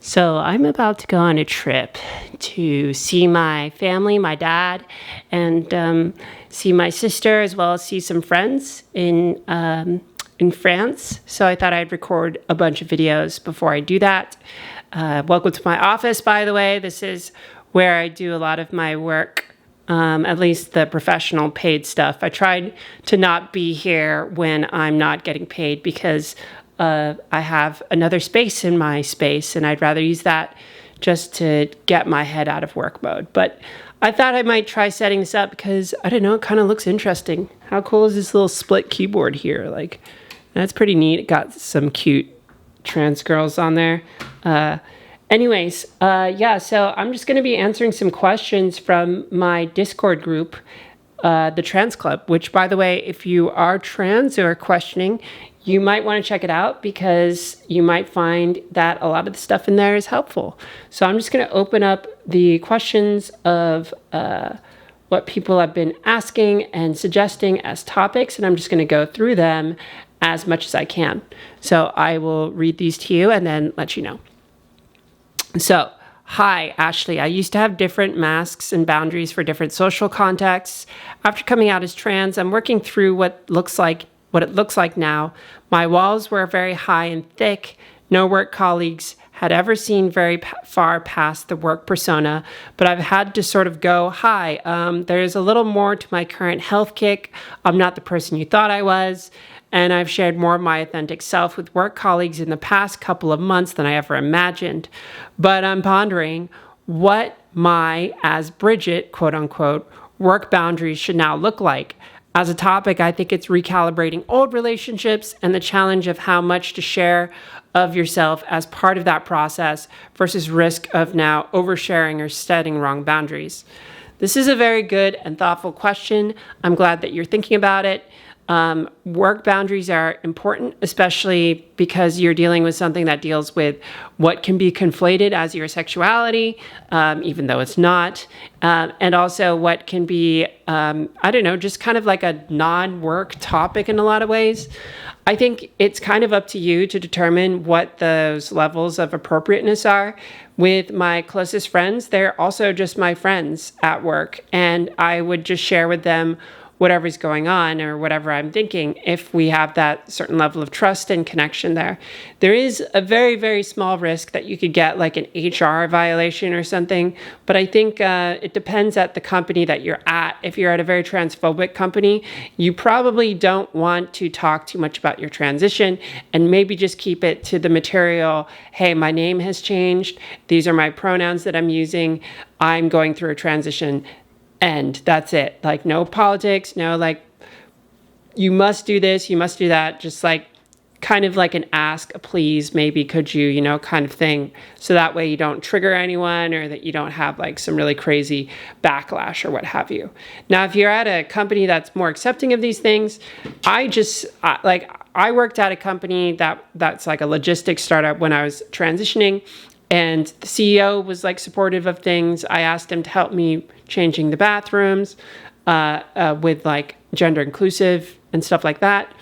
So I'm about to go on a trip to see my family, my dad, and see my sister, as well as see some friends in France. So I thought I'd record a bunch of videos before I do that. Welcome to my office, by the way. This is where I do a lot of my work, at least the professional paid stuff. I tried to not be here when I'm not getting paid because I have another space in my space, and I'd rather use that just to get my head out of work mode. But I thought I might try setting this up because, I don't know, it kind of looks interesting. How cool is this little split keyboard here? Like, that's pretty neat. It got some cute trans girls on there. Anyways, so I'm just going to be answering some questions from my Discord group, the Trans Club, which, by the way, if you are trans or questioning, you might want to check it out because you might find that a lot of the stuff in there is helpful. So I'm just going to open up the questions of what people have been asking and suggesting as topics, and I'm just going to go through them as much as I can. So I will read these to you and then let you know. So, hi, Ashley. I used to have different masks and boundaries for different social contexts. After coming out as trans, I'm working through what it looks like now. My walls were very high and thick. No work colleagues had ever seen very far past the work persona, but I've had to sort of go, hi, there's a little more to my current health kick. I'm not the person you thought I was. And I've shared more of my authentic self with work colleagues in the past couple of months than I ever imagined. But I'm pondering what my, as Bridget, quote unquote, work boundaries should now look like. As a topic, I think it's recalibrating old relationships and the challenge of how much to share of yourself as part of that process versus risk of now oversharing or setting wrong boundaries. This is a very good and thoughtful question. I'm glad that you're thinking about it. Work boundaries are important, especially because you're dealing with something that deals with what can be conflated as your sexuality, even though it's not, and also what can be, just kind of like a non-work topic in a lot of ways. I think it's kind of up to you to determine what those levels of appropriateness are. With my closest friends, they're also just my friends at work, and I would just share with them whatever's going on or whatever I'm thinking, if we have that certain level of trust and connection there. There is a very, very small risk that you could get like an HR violation or something, but I think it depends at the company that you're at. If you're at a very transphobic company, you probably don't want to talk too much about your transition and maybe just keep it to the material. Hey, my name has changed. These are my pronouns that I'm using. I'm going through a transition. And that's it. Like, no politics, no, like, you must do this, you must do that. Just like, kind of like an ask, a please, maybe could you, kind of thing. So that way you don't trigger anyone or that you don't have like some really crazy backlash or what have you. Now, if you're at a company that's more accepting of these things, I worked at a company that's like a logistics startup when I was transitioning. And the CEO was like supportive of things. I asked him to help me changing the bathrooms with like gender inclusive and stuff like that.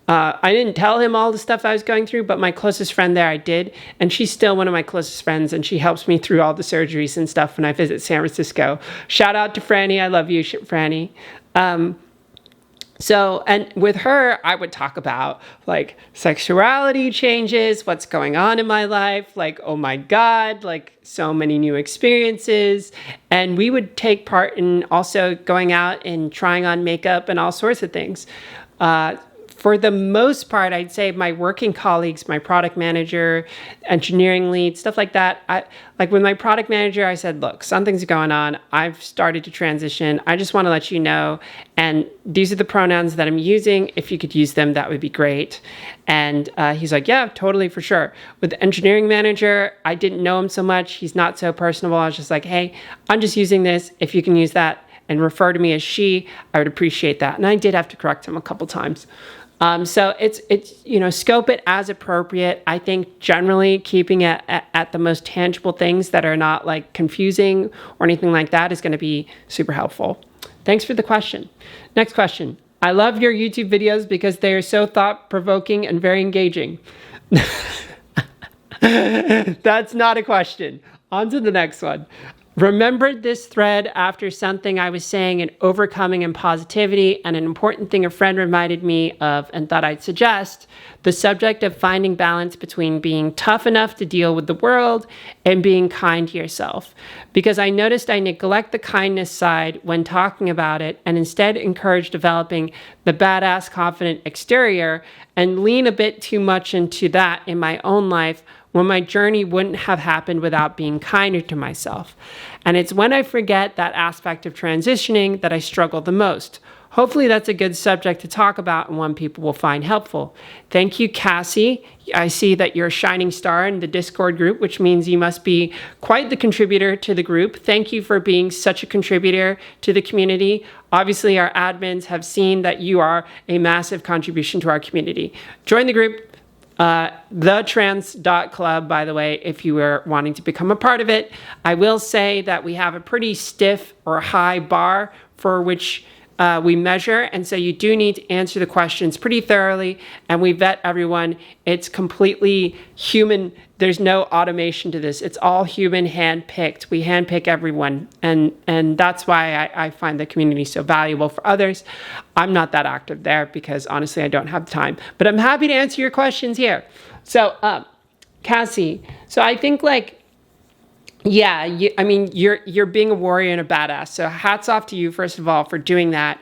I didn't tell him all the stuff I was going through, but my closest friend there I did. And she's still one of my closest friends, and she helps me through all the surgeries and stuff when I visit San Francisco. Shout out to Franny. I love you, Franny. And with her, I would talk about like sexuality changes, what's going on in my life, like, oh my God, like so many new experiences. And we would take part in also going out and trying on makeup and all sorts of things. For the most part, I'd say my working colleagues, my product manager, engineering lead, stuff like that. Like with my product manager, I said, look, something's going on. I've started to transition. I just want to let you know. And these are the pronouns that I'm using. If you could use them, that would be great. And he's like, yeah, totally, for sure. With the engineering manager, I didn't know him so much. He's not so personable. I was just like, hey, I'm just using this. If you can use that and refer to me as she, I would appreciate that. And I did have to correct him a couple times. So it's scope it as appropriate. I think generally keeping it at the most tangible things that are not like confusing or anything like that is going to be super helpful. Thanks for the question. Next question. I love your YouTube videos because they are so thought-provoking and very engaging. That's not a question. On to the next one. Remembered this thread after something I was saying in overcoming and positivity, and an important thing a friend reminded me of and thought I'd suggest: the subject of finding balance between being tough enough to deal with the world and being kind to yourself. Because I noticed I neglect the kindness side when talking about it, and instead encourage developing the badass, confident exterior, and lean a bit too much into that in my own life, when my journey wouldn't have happened without being kinder to myself. And it's when I forget that aspect of transitioning that I struggle the most. Hopefully that's a good subject to talk about and one people will find helpful. Thank you, Cassie. I see that you're a shining star in the Discord group, which means you must be quite the contributor to the group. Thank you for being such a contributor to the community. Obviously, our admins have seen that you are a massive contribution to our community. Join the group. thetrans.club, by the way, if you were wanting to become a part of it. I will say that we have a pretty stiff or high bar for which we measure, and so you do need to answer the questions pretty thoroughly, and we vet everyone. It's completely human. There's no automation to this. It's all human, hand-picked. We handpick everyone, and that's why I find the community so valuable for others. I'm not that active there because honestly I don't have time, but I'm happy to answer your questions here. So Cassie, so I think yeah, you're being a warrior and a badass. So hats off to you, first of all, for doing that.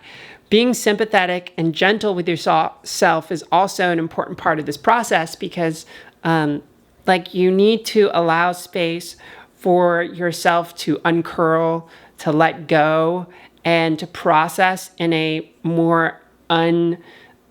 Being sympathetic and gentle with yourself is also an important part of this process because, you need to allow space for yourself to uncurl, to let go, and to process in a more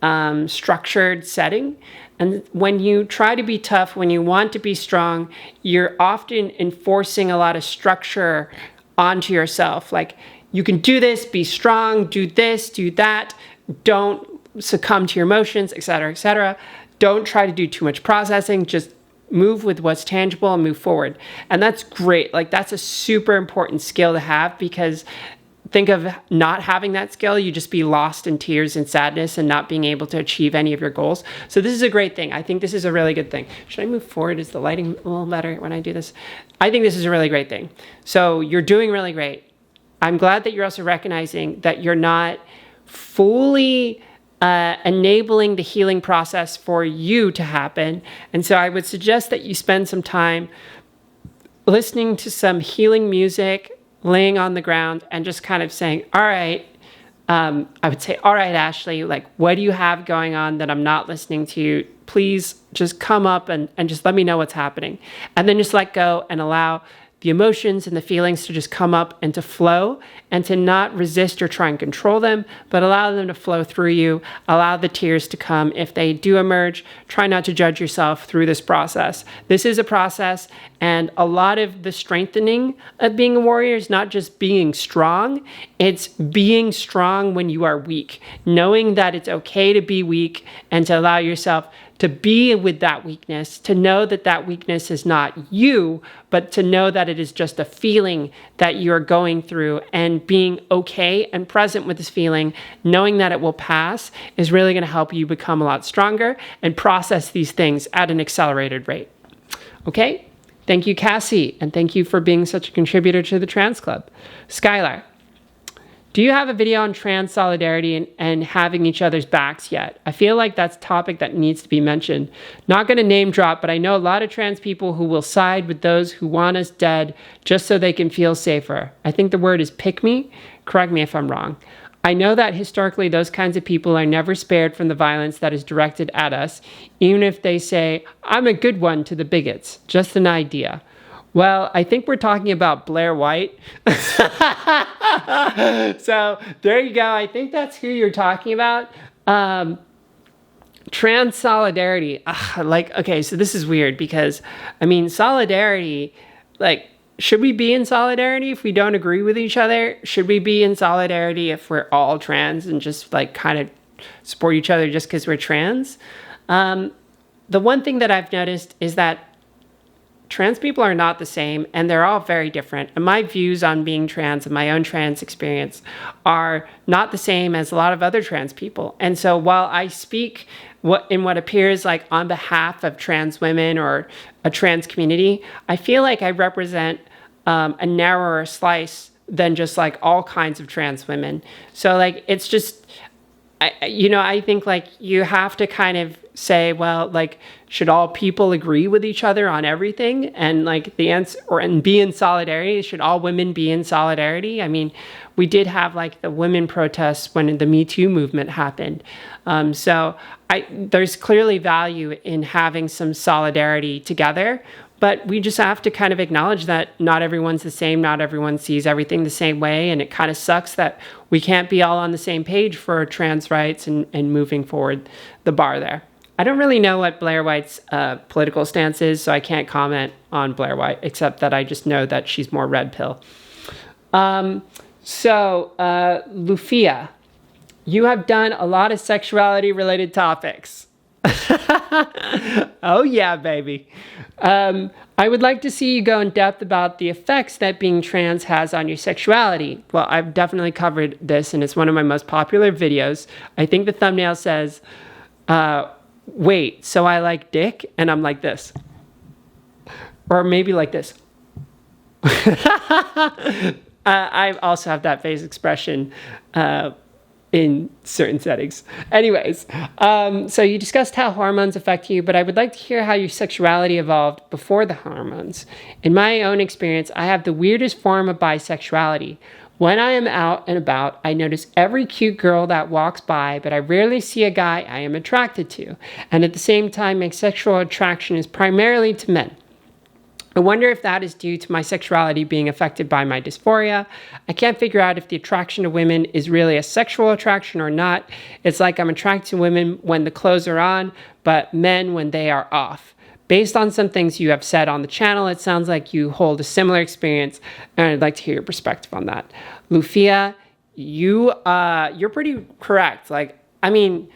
unstructured setting. And when you try to be tough, when you want to be strong, you're often enforcing a lot of structure onto yourself. Like, you can do this, be strong, do this, do that, don't succumb to your emotions, etc., etc. Don't try to do too much processing, just move with what's tangible and move forward. And that's great. That's a super important skill to have, because think of not having that skill, you just be lost in tears and sadness and not being able to achieve any of your goals. So this is a great thing. I think this is a really good thing. Should I move forward? Is the lighting a little better when I do this? I think this is a really great thing. So you're doing really great. I'm glad that you're also recognizing that you're not fully enabling the healing process for you to happen. And so I would suggest that you spend some time listening to some healing music, laying on the ground and just kind of saying, all right, I would say, all right, Ashley, what do you have going on that I'm not listening to? Please just come up and just let me know what's happening. And then just let go and allow the emotions and the feelings to just come up and to flow, and to not resist or try and control them, but allow them to flow through you. Allow the tears to come if they do emerge. Try not to judge yourself through this process. This is a process, and a lot of the strengthening of being a warrior is not just being strong, it's being strong when you are weak. Knowing that it's okay to be weak and to allow yourself to be with that weakness, to know that that weakness is not you, but to know that it is just a feeling that you're going through, and being okay and present with this feeling, knowing that it will pass, is really going to help you become a lot stronger and process these things at an accelerated rate. Okay? Thank you, Cassie, and thank you for being such a contributor to the Trans Club. Skylar, do you have a video on trans solidarity and having each other's backs yet? I feel like that's a topic that needs to be mentioned. Not going to name drop, but I know a lot of trans people who will side with those who want us dead just so they can feel safer. I think the word is pick me. Correct me if I'm wrong. I know that historically those kinds of people are never spared from the violence that is directed at us, even if they say, I'm a good one to the bigots. Just an idea. Well, I think we're talking about Blair White. So there you go. I think that's who you're talking about. Trans solidarity. Okay, so this is weird because, solidarity, should we be in solidarity if we don't agree with each other? Should we be in solidarity if we're all trans and just kind of support each other just because we're trans? The one thing that I've noticed is that trans people are not the same, and they're all very different. And my views on being trans and my own trans experience are not the same as a lot of other trans people. And so while I speak what appears like on behalf of trans women or a trans community, I feel like I represent a narrower slice than just like all kinds of trans women. So like, it's just, I think like you have to kind of say, well, like, should all people agree with each other on everything? And like the answer, and be in solidarity. Should all women be in solidarity? I mean, we did have like the women protests when the Me Too movement happened. So there's clearly value in having some solidarity together, but we just have to kind of acknowledge that not everyone's the same. Not everyone sees everything the same way. And it kind of sucks that we can't be all on the same page for trans rights and moving forward the bar there. I don't really know what Blair White's political stance is, so I can't comment on Blair White, except that I just know that she's more red pill. Lufia, you have done a lot of sexuality-related topics. Oh yeah, baby. I would like to see you go in depth about the effects that being trans has on your sexuality. Well, I've definitely covered this, and it's one of my most popular videos. I think the thumbnail says, wait, so I like dick? And I'm like this. Or maybe like this. I also have that face expression in certain settings. Anyways, so you discussed how hormones affect you, but I would like to hear how your sexuality evolved before the hormones. In my own experience, I have the weirdest form of bisexuality. When I am out and about, I notice every cute girl that walks by, but I rarely see a guy I am attracted to. And at the same time, my sexual attraction is primarily to men. I wonder if that is due to my sexuality being affected by my dysphoria. I can't figure out if the attraction to women is really a sexual attraction or not. It's like I'm attracted to women when the clothes are on, but men when they are off. Based on some things you have said on the channel, it sounds like you hold a similar experience, and I'd like to hear your perspective on that. Lufia, you're pretty correct. Like, I mean,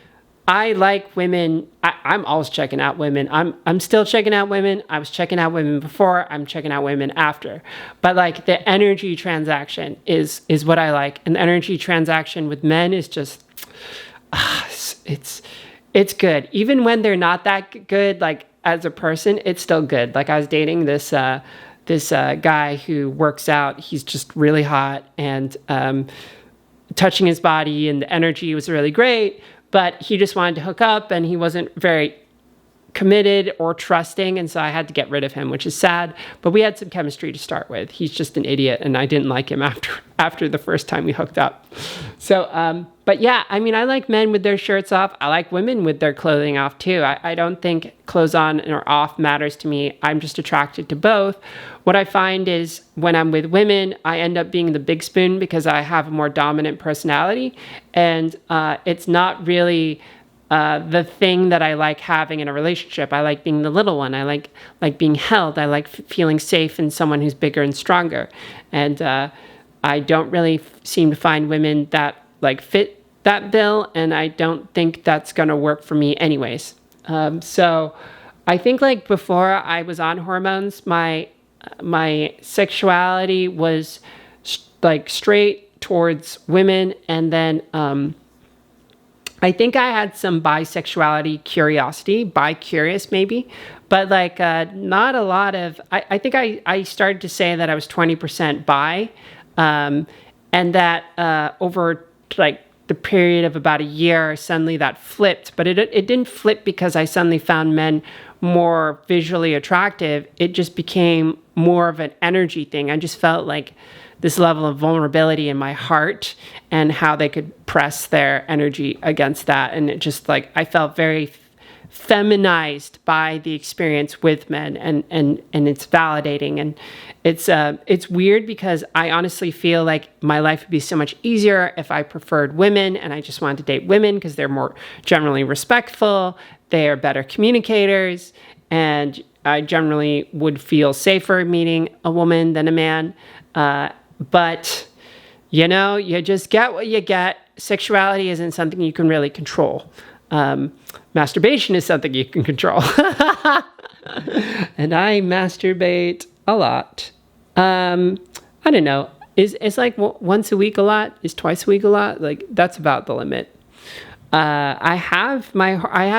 I like women. I'm always checking out women. I'm still checking out women. I was checking out women before. I'm checking out women after. But like the energy transaction is what I like, and the energy transaction with men is just it's good. Even when they're not that good, like as a person, it's still good. Like I was dating this guy who works out. He's just really hot, and touching his body and the energy was really great. But he just wanted to hook up, and he wasn't very committed or trusting, and so I had to get rid of him, which is sad. But we had some chemistry to start with. He's just an idiot, and I didn't like him after the first time we hooked up. So, but yeah, I mean, I like men with their shirts off. I like women with their clothing off too. I don't think clothes on or off matters to me. I'm just attracted to both. What I find is when I'm with women, I end up being the big spoon because I have a more dominant personality, and it's not really the thing that I like having in a relationship. I like being the little one. I like being held. I like feeling safe in someone who's bigger and stronger. And I don't really seem to find women that like fit that bill, and I don't think that's going to work for me anyways. So I think like before I was on hormones, my sexuality was like straight towards women, and then I think I had some bisexuality curiosity, bi-curious maybe, but like not a lot of, I think I started to say that I was 20% bi, and that over like the period of about a year, suddenly that flipped, but it didn't flip because I suddenly found men more visually attractive. It just became more of an energy thing. I just felt like this level of vulnerability in my heart and how they could press their energy against that. And it just like, I felt very feminized by the experience with men, and it's validating. And it's weird because I honestly feel like my life would be so much easier if I preferred women and I just wanted to date women because they're more generally respectful, they are better communicators, and I generally would feel safer meeting a woman than a man. But, you know, you just get what you get. Sexuality isn't something you can really control. Masturbation is something you can control. And I masturbate a lot. I don't know. Is like once a week a lot? Is twice a week a lot? Like that's about the limit. I have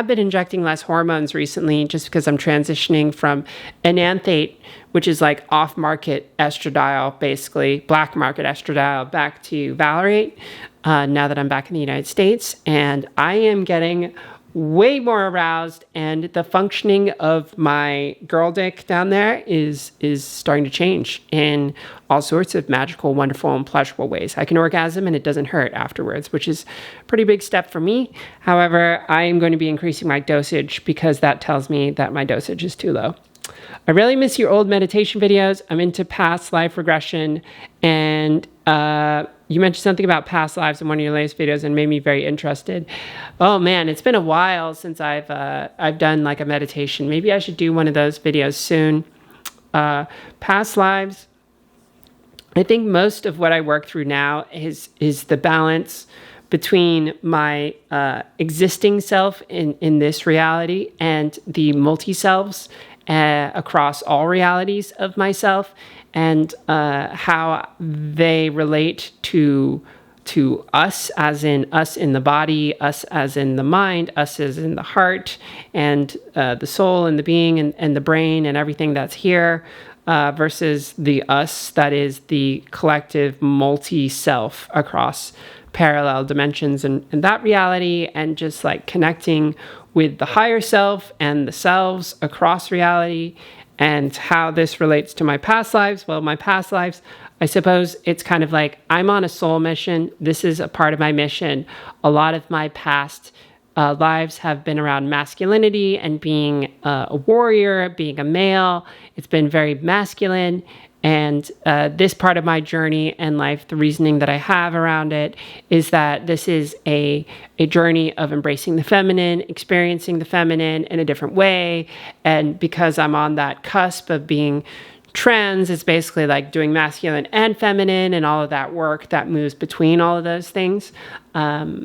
been injecting less hormones recently just because I'm transitioning from enanthate, which is like off-market estradiol, basically black market estradiol, back to Valerate. Now that I'm back in the United States, and I am getting way more aroused, and the functioning of my girl dick down there is starting to change in all sorts of magical, wonderful, and pleasurable ways. I can orgasm and it doesn't hurt afterwards, which is a pretty big step for me. However, I am going to be increasing my dosage because that tells me that my dosage is too low. I really miss your old meditation videos. I'm into past life regression, and you mentioned something about past lives in one of your latest videos and made me very interested. Oh man, it's been a while since I've done like a meditation. Maybe I should do one of those videos soon. Past lives. I think most of what I work through now is the balance between my existing self in this reality and the multi-selves across all realities of myself, and how they relate to us, as in us in the body, us as in the mind, us as in the heart, and the soul and the being and the brain and everything that's here, versus the us that is the collective multi-self across parallel dimensions and that reality, and just like connecting with the higher self and the selves across reality, and how this relates to my past lives. Well, my past lives, I suppose it's kind of like I'm on a soul mission. This is a part of my mission. A lot of my past lives have been around masculinity and being a warrior, being a male. It's been very masculine. And this part of my journey and life, the reasoning that I have around it is that this is a journey of embracing the feminine, experiencing the feminine in a different way. And because I'm on that cusp of being trans, it's basically like doing masculine and feminine and all of that work that moves between all of those things.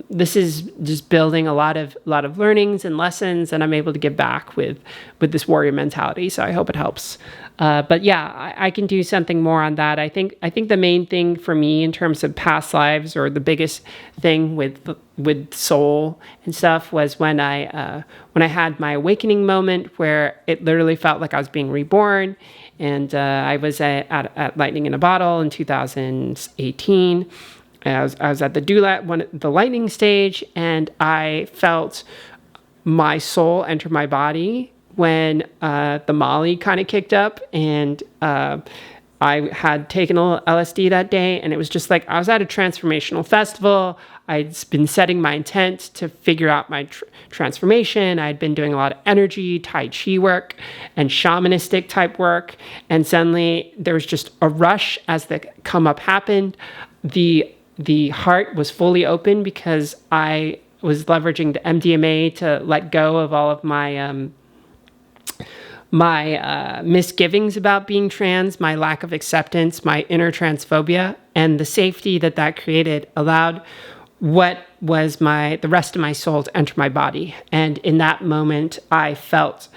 This is just building a lot of learnings and lessons, and I'm able to give back with this warrior mentality. So I hope it helps. But yeah, I can do something more on that. I think the main thing for me in terms of past lives, or the biggest thing with soul and stuff, was when I had my awakening moment where it literally felt like I was being reborn. And I was at Lightning in a Bottle in 2018. I was at the lightning stage, and I felt my soul enter my body when the Molly kind of kicked up, and I had taken a little LSD that day, and it was just like I was at a transformational festival. I'd been setting my intent to figure out my transformation. I'd been doing a lot of energy, Tai Chi work, and shamanistic type work. And suddenly there was just a rush as the come up happened. The heart was fully open because I was leveraging the MDMA to let go of all of my misgivings about being trans, my lack of acceptance, my inner transphobia, and the safety that created allowed what was the rest of my soul to enter my body. And in that moment, I felt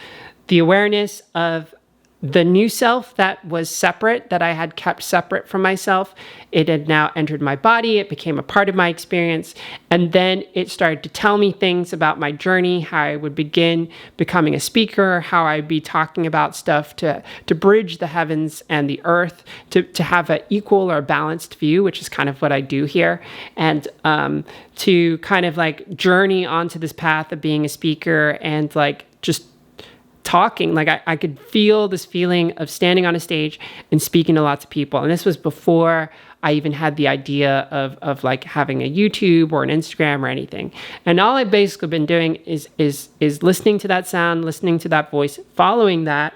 the awareness of the new self that was separate, that I had kept separate from myself. It had now entered my body. It became a part of my experience. And then it started to tell me things about my journey, how I would begin becoming a speaker, how I'd be talking about stuff to bridge the heavens and the earth, to have an equal or balanced view, which is kind of what I do here. And to kind of like journey onto this path of being a speaker and like just talking. Like I could feel this feeling of standing on a stage and speaking to lots of people. And this was before I even had the idea of like having a YouTube or an Instagram or anything. And all I've basically been doing is listening to that sound, listening to that voice, following that,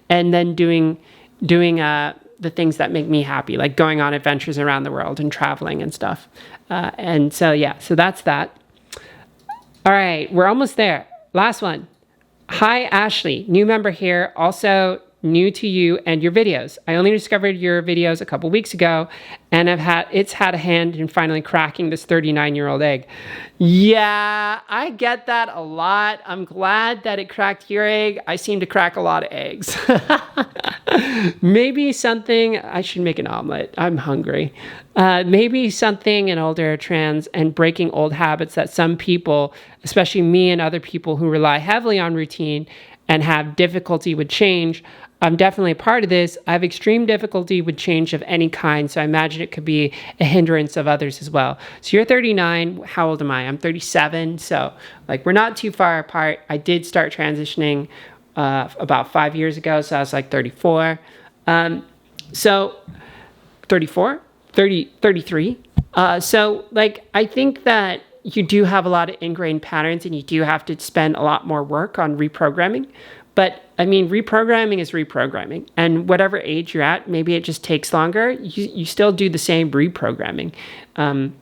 and then doing the things that make me happy, like going on adventures around the world and traveling and stuff. And so that's that. All right, we're almost there. Last one. Hi, Ashley, new member here. Also new to you and your videos. I only discovered your videos a couple weeks ago, and it's had a hand in finally cracking this 39-year-old egg. Yeah, I get that a lot. I'm glad that it cracked your egg. I seem to crack a lot of eggs. Maybe something, I should make an omelet. I'm hungry. Maybe something in older trans and breaking old habits that some people, especially me and other people who rely heavily on routine and have difficulty with change. I'm definitely a part of this. I have extreme difficulty with change of any kind, so I imagine it could be a hindrance of others as well. So you're 39. How old am I? I'm 37. So like we're not too far apart. I did start transitioning about 5 years ago, so I was like 34. So 34, 30, 33. So like I think that you do have a lot of ingrained patterns and you do have to spend a lot more work on reprogramming. But I mean, reprogramming is reprogramming. And whatever age you're at, maybe it just takes longer. You still do the same reprogramming. And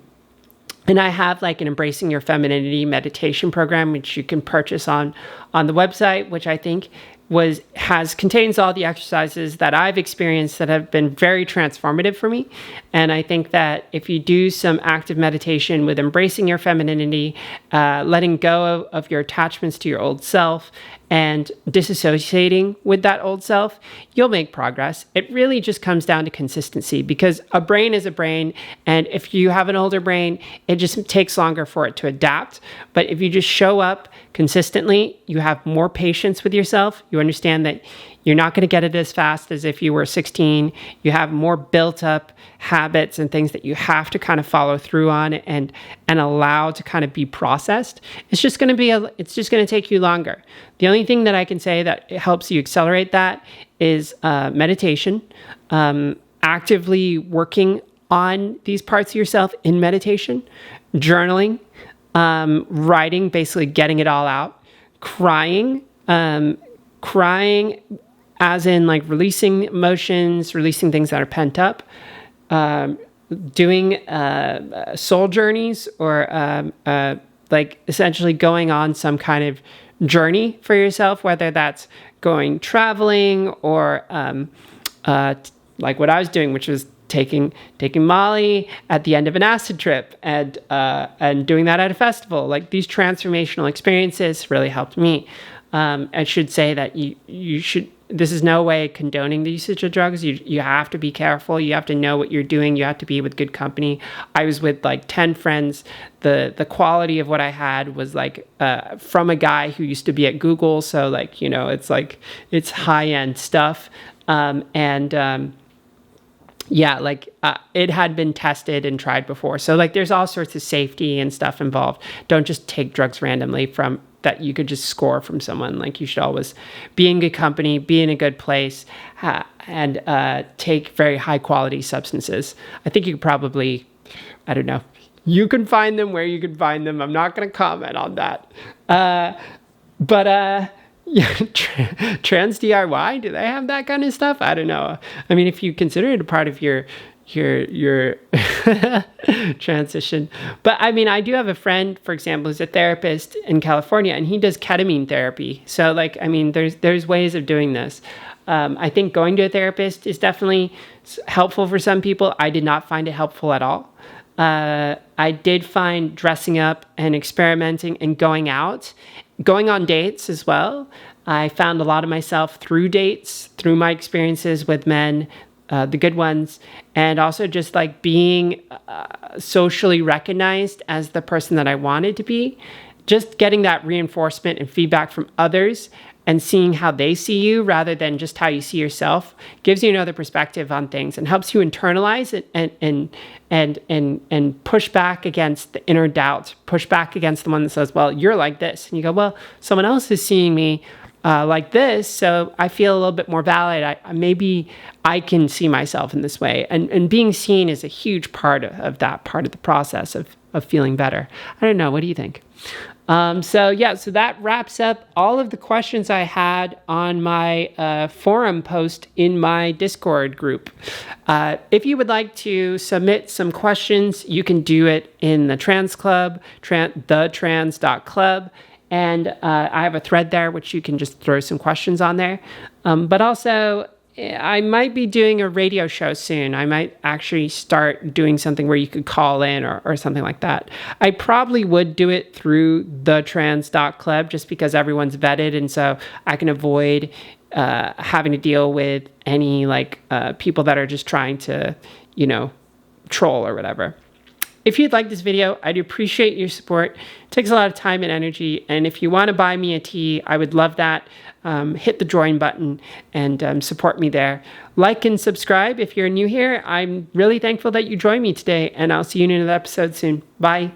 I have like an Embracing Your Femininity meditation program, which you can purchase on the website, which I think contains all the exercises that I've experienced that have been very transformative for me. And I think that if you do some active meditation with embracing your femininity, letting go of your attachments to your old self, and disassociating with that old self, you'll make progress. It really just comes down to consistency, because a brain is a brain. And if you have an older brain, it just takes longer for it to adapt. But if you just show up consistently, you have more patience with yourself. You understand that you're not going to get it as fast as if you were 16. You have more built up habits and things that you have to kind of follow through on and allow to kind of be processed. It's just going to take you longer. The only thing that I can say that helps you accelerate that is meditation, actively working on these parts of yourself in meditation, journaling, writing, basically getting it all out, crying as in like releasing emotions, releasing things that are pent up, doing soul journeys, or like essentially going on some kind of journey for yourself, whether that's going traveling or like what I was doing, which was taking Molly at the end of an acid trip and doing that at a festival. Like these transformational experiences really helped me. I should say that you should. This is no way condoning the usage of drugs. You have to be careful. You have to know what you're doing. You have to be with good company. I was with like 10 friends. The quality of what I had was like from a guy who used to be at Google. So like, you know, it's high end stuff. Yeah, like it had been tested and tried before. So like there's all sorts of safety and stuff involved. Don't just take drugs randomly from that you could just score from someone. Like you should always be in good company, be in a good place, and take very high quality substances. I think you could probably, I don't know, you can find them where you can find them. I'm not going to comment on that. Yeah, trans DIY, do they have that kind of stuff? I don't know. I mean, if you consider it a part of your transition. But I mean, I do have a friend, for example, who's a therapist in California, and he does ketamine therapy. So like, I mean, there's ways of doing this. I think going to a therapist is definitely helpful for some people. I did not find it helpful at all. I did find dressing up and experimenting and going on dates as well. I found a lot of myself through dates, through my experiences with men, the good ones, and also just like being socially recognized as the person that I wanted to be. Just getting that reinforcement and feedback from others and seeing how they see you rather than just how you see yourself gives you another perspective on things and helps you internalize it and push back against the inner doubt, push back against the one that says, well, you're like this. And you go, well, someone else is seeing me like this, so I feel a little bit more valid. Maybe I can see myself in this way. And being seen is a huge part of that part of the process of feeling better. I don't know. What do you think? So that wraps up all of the questions I had on my forum post in my Discord group. If you would like to submit some questions, you can do it in the Trans Club, thetrans.club. And I have a thread there, which you can just throw some questions on there. But also, I might be doing a radio show soon. I might actually start doing something where you could call in or something like that. I probably would do it through the trans.club just because everyone's vetted. And so I can avoid having to deal with any people that are just trying to, troll or whatever. If you'd like this video, I'd appreciate your support. It takes a lot of time and energy. And if you want to buy me a tea, I would love that. Hit the join button and support me there. Like and subscribe if you're new here. I'm really thankful that you joined me today, and I'll see you in another episode soon. Bye.